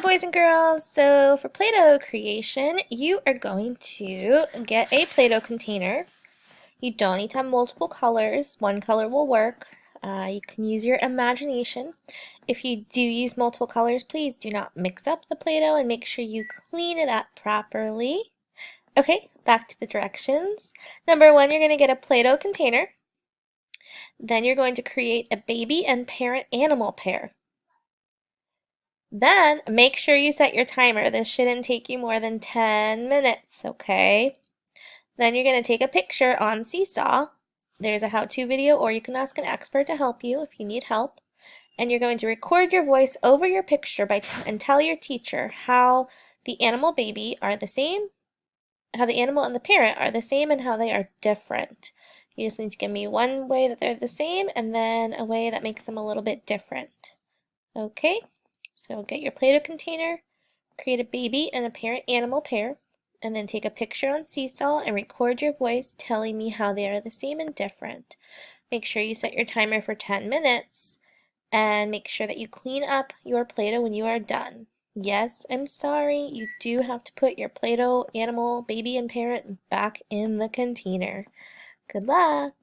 boys and girls. So for Play-Doh creation, you are going to get a Play-Doh container. You don't need to have multiple colors. One color will work. You can use your imagination. If you do use multiple colors, please do not mix up the Play-Doh and make sure you clean it up properly. Okay, back to the directions. Number one, you're going to get a Play-Doh container. Then you're going to create a baby and parent animal pair. Then make sure you set your timer. This shouldn't take you more than 10 minutes, okay? Then you're going to take a picture on Seesaw. There's a how-to video, or you can ask an expert to help you if you need help. And you're going to record your voice over your picture and tell your teacher how the animal baby are the same, how the animal and the parent are the same, and how they are different. You just need to give me one way that they're the same and then a way that makes them a little bit different. Okay? So get your Play-Doh container, create a baby and a parent animal pair, and then take a picture on Seesaw and record your voice telling me how they are the same and different. Make sure you set your timer for 10 minutes and make sure that you clean up your Play-Doh when you are done. Yes, I'm sorry, you do have to put your Play-Doh animal, baby, and parent back in the container. Good luck!